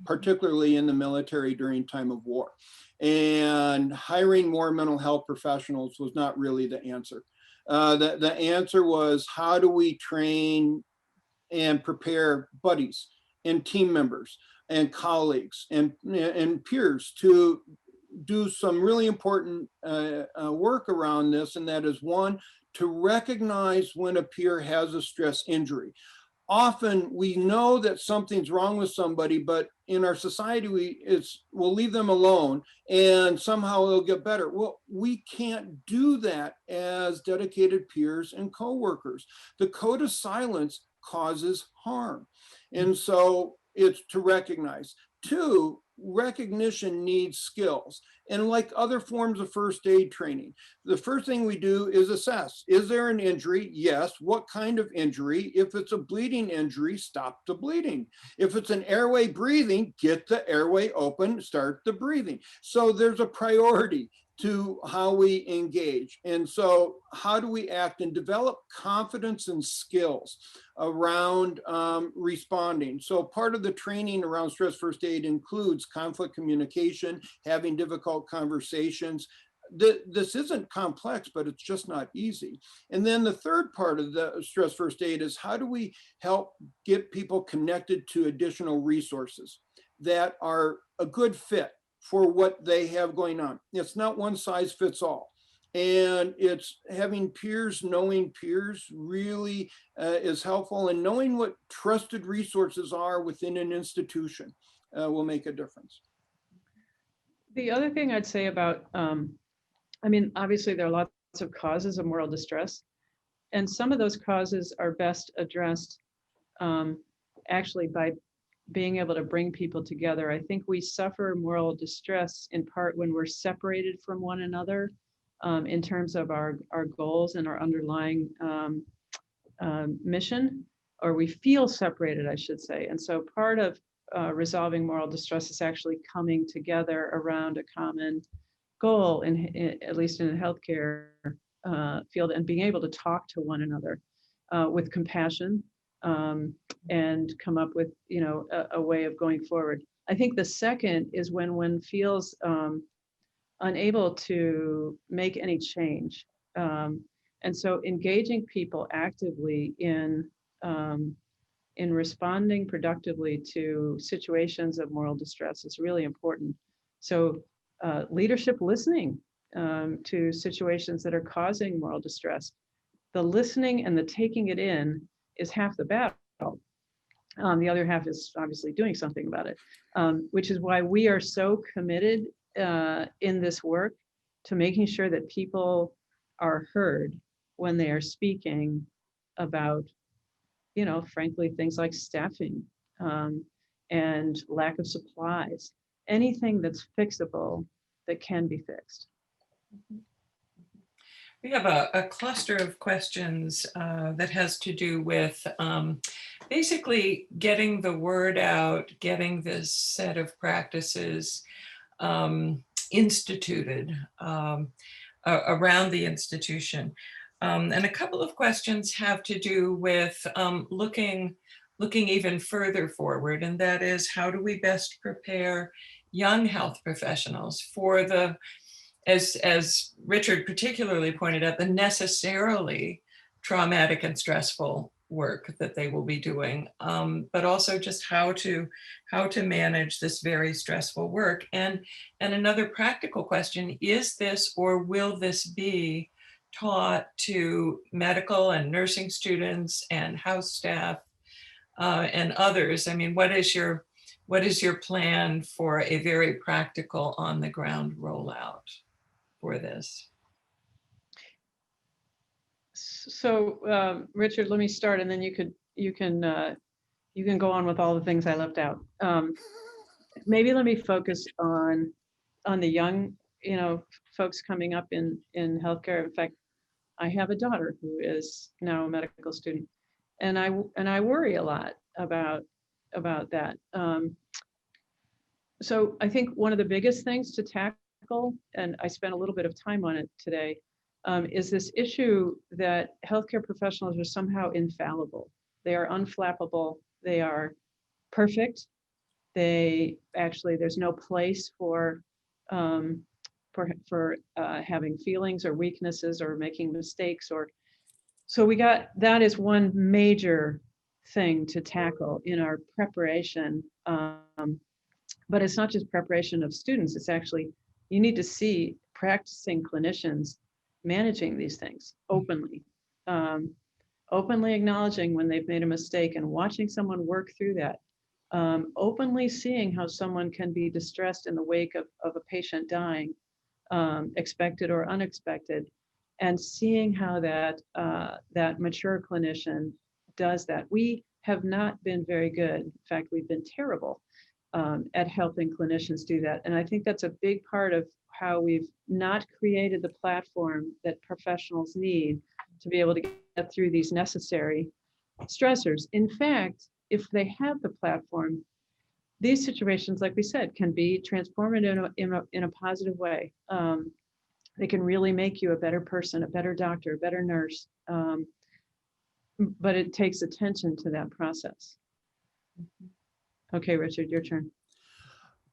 B: particularly in the military during time of war, and hiring more mental health professionals was not really the answer. The answer was, how do we train and prepare buddies and team members and colleagues and peers to do some really important work around this, and that is, one, to recognize when a peer has a stress injury. Often we know that something's wrong with somebody, but in our society we'll leave them alone and somehow it'll get better. Well, we can't do that as dedicated peers and coworkers. The code of silence causes harm, and so it's to recognize. Two, recognition needs skills. And like other forms of first aid training, the first thing we do is assess. Is there an injury? Yes. What kind of injury? If it's a bleeding injury, stop the bleeding. If it's an airway breathing, get the airway open, start the breathing. So there's a priority to how we engage. And so how do we act and develop confidence and skills around responding? So part of the training around stress first aid includes conflict communication, having difficult conversations. This isn't complex, but it's just not easy. And then the third part of the stress first aid is, how do we help get people connected to additional resources that are a good fit for what they have going on? It's not one size fits all. And it's having peers, knowing peers really is helpful, and knowing what trusted resources are within an institution will make a difference.
C: The other thing I'd say about, obviously there are lots of causes of moral distress, and some of those causes are best addressed actually by being able to bring people together. I think we suffer moral distress in part when we're separated from one another in terms of our goals and our underlying mission, or we feel separated, I should say. And so part of resolving moral distress is actually coming together around a common goal, at least in the healthcare field, and being able to talk to one another with compassion and come up with a way of going forward. I think the second is when one feels unable to make any change, and so engaging people actively in responding productively to situations of moral distress is really important. So leadership listening to situations that are causing moral distress. The listening and the taking it in is half the battle. The other half is obviously doing something about it, which is why we are so committed in this work to making sure that people are heard when they are speaking about, frankly, things like staffing and lack of supplies, anything that's fixable that can be fixed.
A: We have a cluster of questions that has to do with basically getting the word out, getting this set of practices instituted around the institution. And a couple of questions have to do with looking even further forward, and that is, how do we best prepare young health professionals for the, as Richard particularly pointed out, the necessarily traumatic and stressful work that they will be doing, but also just how to manage this very stressful work. And another practical question, is this or will this be taught to medical and nursing students and house staff and others? I mean, what is your plan for a very practical on the ground rollout for this?
C: So, Richard, let me start, and then you can go on with all the things I left out. Maybe let me focus on the young, folks coming up in healthcare. In fact, I have a daughter who is now a medical student, and I worry a lot about that. So I think one of the biggest things to tackle, and I spent a little bit of time on it today, is this issue that healthcare professionals are somehow infallible. They are unflappable. They are perfect. There's no place for having feelings or weaknesses or making mistakes. So that is one major thing to tackle in our preparation. But it's not just preparation of students. It's actually, you need to see practicing clinicians managing these things openly, openly acknowledging when they've made a mistake and watching someone work through that, openly seeing how someone can be distressed in the wake of a patient dying, expected or unexpected, and seeing how that mature clinician does that. We have not been very good. In fact, we've been terrible at helping clinicians do that. And I think that's a big part of how we've not created the platform that professionals need to be able to get through these necessary stressors. In fact, if they have the platform, these situations, like we said, can be transformed in a positive way. They can really make you a better person, a better doctor, a better nurse. But it takes attention to that process. Okay, Richard, your turn.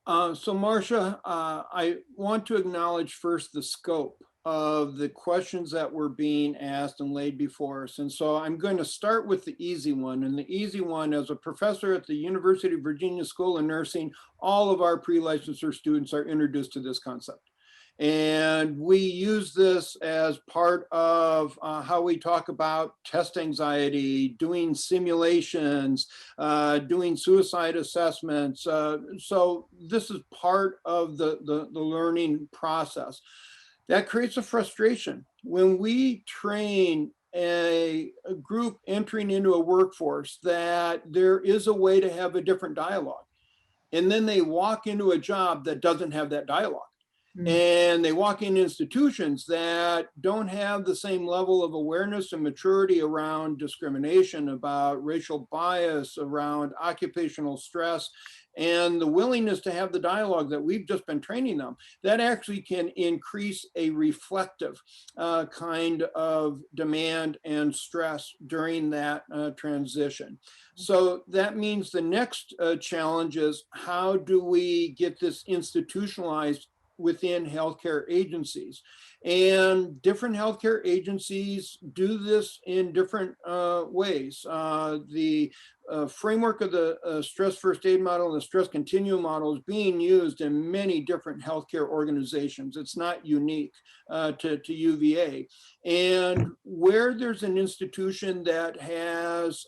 B: So Marcia, I want to acknowledge first the scope of the questions that were being asked and laid before us. And so I'm going to start with the easy one. And the easy one, as a professor at the University of Virginia School of Nursing, all of our pre-licensure students are introduced to this concept. And we use this as part of how we talk about test anxiety, doing simulations, doing suicide assessments. So this is part of the learning process. That creates a frustration. When we train a group entering into a workforce that there is a way to have a different dialogue, and then they walk into a job that doesn't have that dialogue. And they walk in institutions that don't have the same level of awareness and maturity around discrimination, about racial bias, around occupational stress, and the willingness to have the dialogue that we've just been training them. That actually can increase a reflective kind of demand and stress during that transition. So that means the next challenge is, how do we get this institutionalized within healthcare agencies? And different healthcare agencies do this in different ways. The framework of the stress first aid model and the stress continuum model is being used in many different healthcare organizations. It's not unique to UVA. And where there's an institution that has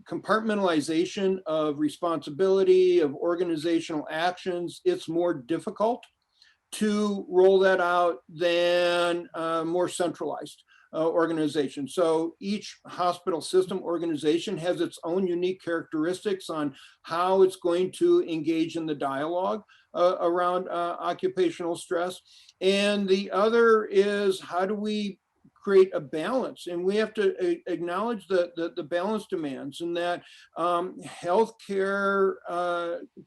B: compartmentalization of responsibility, of organizational actions, it's more difficult to roll that out than more centralized organization. So each hospital system organization has its own unique characteristics on how it's going to engage in the dialogue around occupational stress. And the other is, how do we create a balance? And we have to acknowledge the balance demands, and that healthcare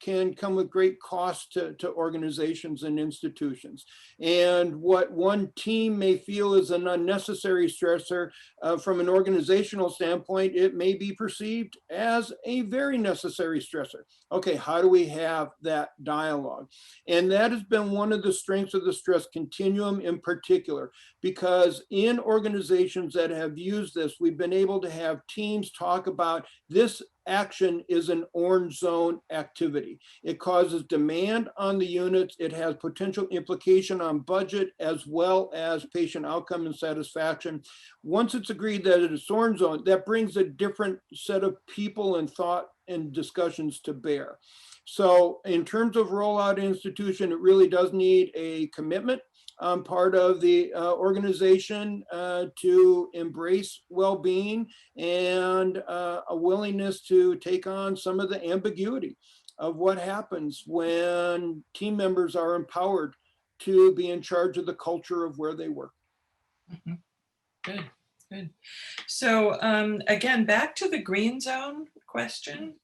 B: can come with great cost to organizations and institutions. And what one team may feel is an unnecessary stressor, from an organizational standpoint, it may be perceived as a very necessary stressor. Okay, how do we have that dialogue? And that has been one of the strengths of the stress continuum in particular, because in organizations that have used this, we've been able to have teams talk about this action is an orange zone activity. It causes demand on the units. It has potential implication on budget as well as patient outcome and satisfaction. Once it's agreed that it is orange zone, that brings a different set of people and thought and discussions to bear. So in terms of rollout institution, it really does need a commitment on part of the organization to embrace well-being and a willingness to take on some of the ambiguity of what happens when team members are empowered to be in charge of the culture of where they work.
A: Mhm. Good, good. So again, back to the green zone question.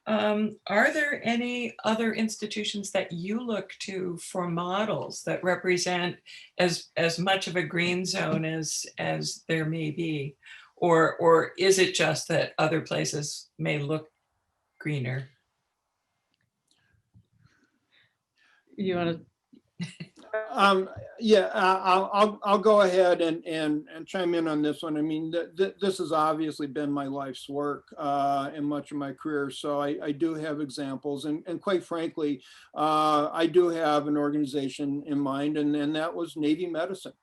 A: Are there any other institutions that you look to for models that represent as much of a green zone as there may be? Or is it just that other places may look greener?
C: You want to?
B: Yeah, I'll go ahead and chime in on this one. I mean, this has obviously been my life's work and much of my career. So I do have examples, and quite frankly, I do have an organization in mind, and that was Navy Medicine,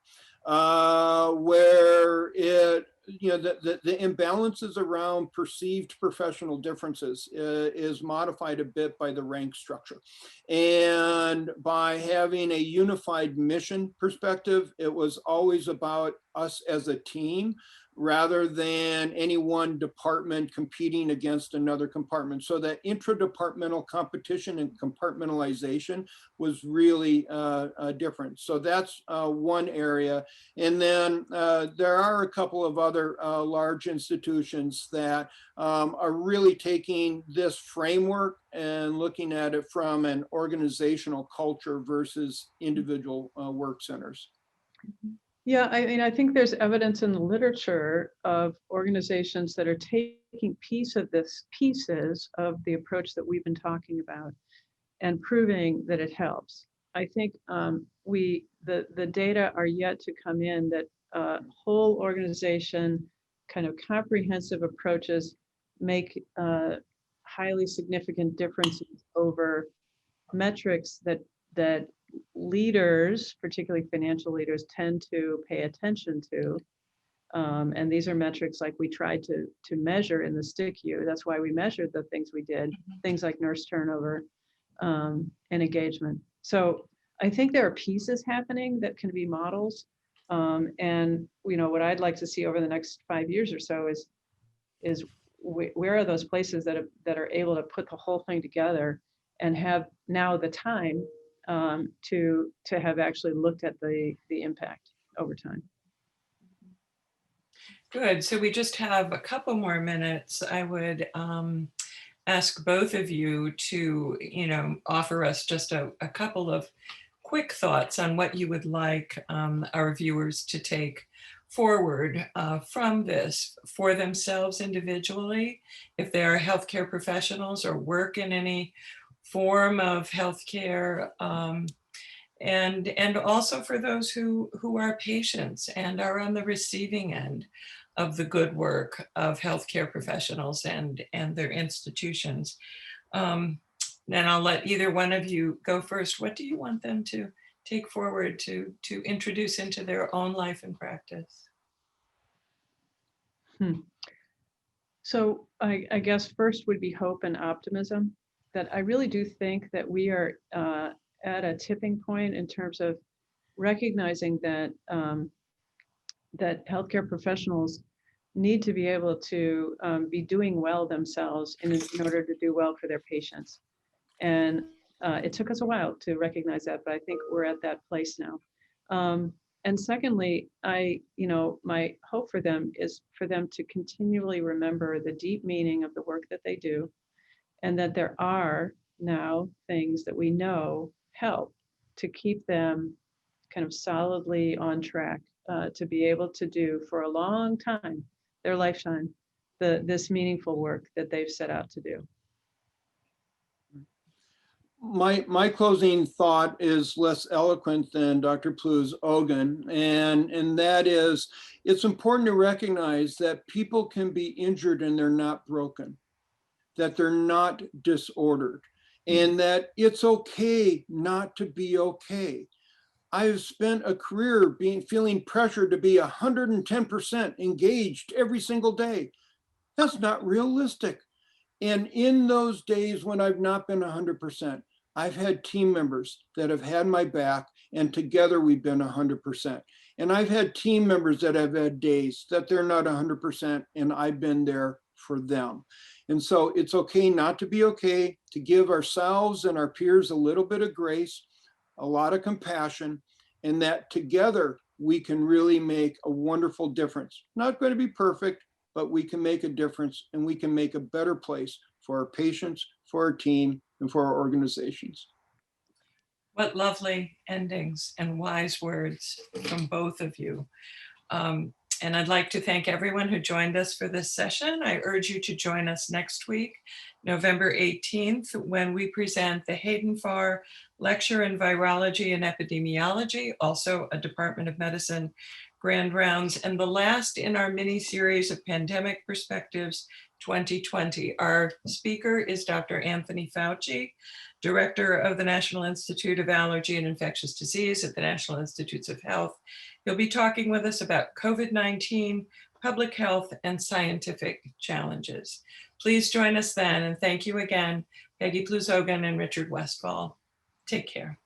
B: where it, the imbalances around perceived professional differences is modified a bit by the rank structure. And by having a unified mission perspective, it was always about us as a team rather than any one department competing against another compartment. So that intradepartmental competition and compartmentalization was really different. So that's one area. And then there are a couple of other large institutions that are really taking this framework and looking at it from an organizational culture versus individual work centers.
C: Yeah, I mean, I think there's evidence in the literature of organizations that are taking pieces of the approach that we've been talking about and proving that it helps. I think the data are yet to come in that whole organization kind of comprehensive approaches make highly significant differences over metrics that leaders, particularly financial leaders, tend to pay attention to. And these are metrics like we tried to measure in the STICU. That's why we measured the things we did, things like nurse turnover and engagement. So I think there are pieces happening that can be models. And what I'd like to see over the next 5 years or so is where are those places that are able to put the whole thing together and have now the time to have actually looked at the impact over time.
A: Good. So we just have a couple more minutes. I would ask both of you to, offer us just a couple of quick thoughts on what you would like our viewers to take forward from this for themselves individually, if they are healthcare professionals or work in any form of healthcare, and also for those who are patients and are on the receiving end of the good work of healthcare professionals and their institutions. And I'll let either one of you go first. What do you want them to take forward to introduce into their own life and practice?
C: So I guess first would be hope and optimism, that I really do think that we are at a tipping point in terms of recognizing that that healthcare professionals need to be able to be doing well themselves in order to do well for their patients. And it took us a while to recognize that, but I think we're at that place now. And secondly, my hope for them is for them to continually remember the deep meaning of the work that they do, and that there are now things that we know help to keep them kind of solidly on track to be able to do for a long time, their lifetime, this meaningful work that they've set out to do.
B: My closing thought is less eloquent than Dr. Plews-Ogan, and that is, it's important to recognize that people can be injured and they're not broken, that they're not disordered, and that it's okay not to be okay. I've spent a career feeling pressure to be 110% engaged every single day. That's not realistic. And in those days when I've not been 100%, I've had team members that have had my back, and together we've been 100%. And I've had team members that have had days that they're not 100%, and I've been there for them. And so it's okay not to be okay, to give ourselves and our peers a little bit of grace, a lot of compassion, and that together we can really make a wonderful difference. Not going to be perfect, but we can make a difference, and we can make a better place for our patients, for our team, and for our organizations.
A: What lovely endings and wise words from both of you. And I'd like to thank everyone who joined us for this session. I urge you to join us next week, November 18th, when we present the Hayden Farr Lecture in Virology and Epidemiology, also a Department of Medicine Grand Rounds, and the last in our mini series of Pandemic Perspectives 2020. Our speaker is Dr. Anthony Fauci, Director of the National Institute of Allergy and Infectious Disease at the National Institutes of Health. He'll be talking with us about COVID-19, public health, and scientific challenges. Please join us then, and thank you again, Peggy Plews-Ogan and Richard Westphal. Take care.